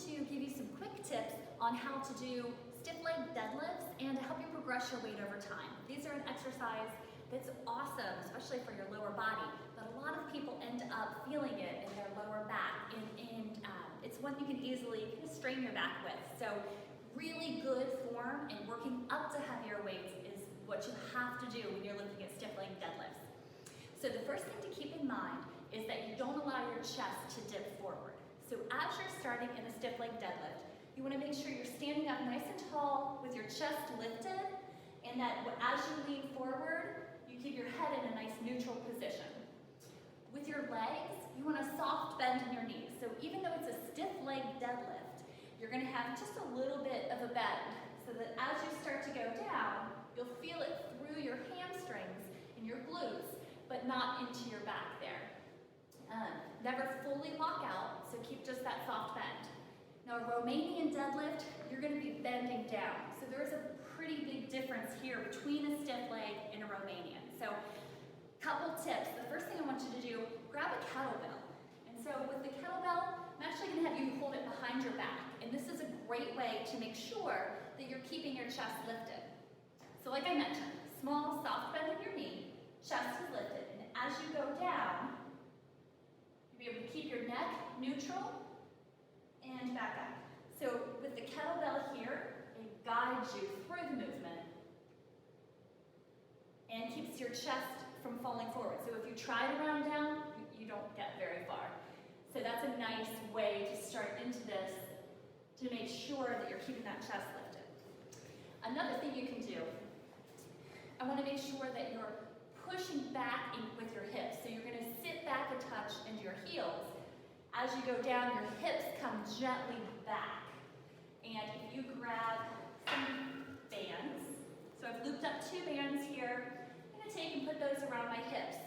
to give you some quick tips on how to do stiff leg deadlifts and to help you progress your weight over time. These are an exercise that's awesome, especially for your lower body, but a lot of people end up feeling it in their lower back, and it's one you can easily kind of strain your back with. So really good form and working up to heavier weights is what you have to do when you're looking at stiff leg deadlifts. So the first thing to keep in mind is that you don't allow your chest to dip forward. So as you're starting in a stiff leg deadlift, you want to make sure you're standing up nice and tall with your chest lifted, and that as you lean forward, you keep your head in a nice neutral position. With your legs, you want a soft bend in your knees. So even though it's a stiff leg deadlift, you're going to have just a little bit of a bend so that as you start to go down, you'll feel it through your hamstrings and your glutes, but not into your back there. Never fully lock out, so keep just that soft bend. Now, a Romanian deadlift, you're going to be bending down. So there's a pretty big difference here between a stiff leg and a Romanian. So couple tips. The first thing I want you to do, grab a kettlebell. And so with the kettlebell, I'm actually going to have you hold it behind your back. And this is a great way to make sure that you're keeping your chest lifted. So like I mentioned, small, soft bend in your knee, chest is lifted, and as you go down, you'll be able to keep your neck neutral and back up. So with the kettlebell here, it guides you through the movement and keeps your chest from falling forward. So if you try to round down, you don't get very far. So that's a nice way to start into this to make sure that you're keeping that chest lifted. Another thing you can do, I want to make sure that you're pushing back in with your hips. So you're going to sit back a touch into your heels. As you go down, your hips come gently back. And if you grab some bands, so I've looped up 2 bands here, I'm going to take and put those around my hips.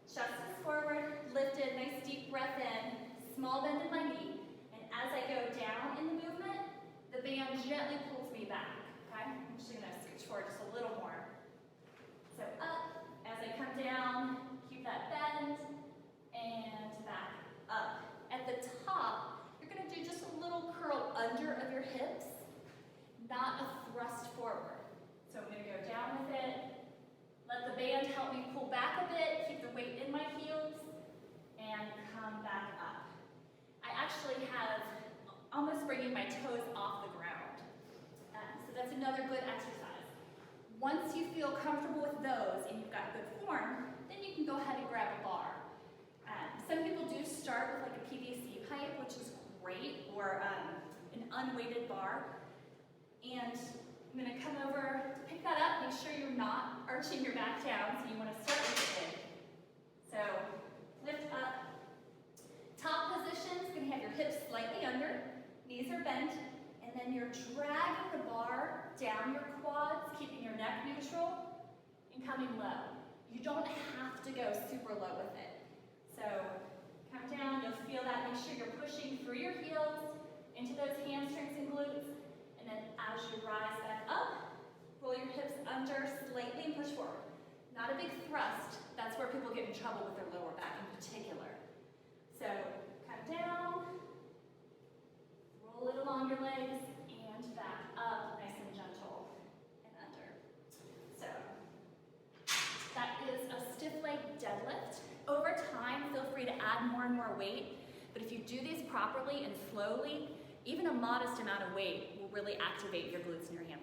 Chest is forward, lifted, nice deep breath in, small bend in my knee, and as I go down in the movement, the band gently pulls me back, okay? I'm just going to scooch forward just a little more. So up, as I come down, keep that bend, and back up. At the top, you're going to do just a little curl under of your hips, not a thrust forward. So I'm going to go down with it, let the band help me pull back a bit, keep the weight in my heels, and come back up. I actually have almost bringing my toes off the ground. So that's another good exercise. Once you feel comfortable with those and you've got good form, then you can go ahead and grab a bar. Some people do start with like a PVC pipe, which is great, or an unweighted bar. And I'm going to come over to pick that up, make sure you're not arching your back down, so you want to start with it. So lift up. Top position is going to have your hips slightly under, knees are bent, and then you're dragging the bar down your quads, keeping your neck neutral, and coming low. You don't have to go super low with it. So come down, you'll feel that. Make sure you're pushing through your heels into those hamstrings and glutes. And then as you rise back up, roll your hips under slightly and push forward. Not a big thrust. That's where people get in trouble with their lower back in particular. So come down, roll it along your legs, and back up, nice and gentle, and under. So that is a stiff leg deadlift. Over time, feel free to add more and more weight, but if you do these properly and slowly, even a modest amount of weight will really activate your glutes and your hamstrings.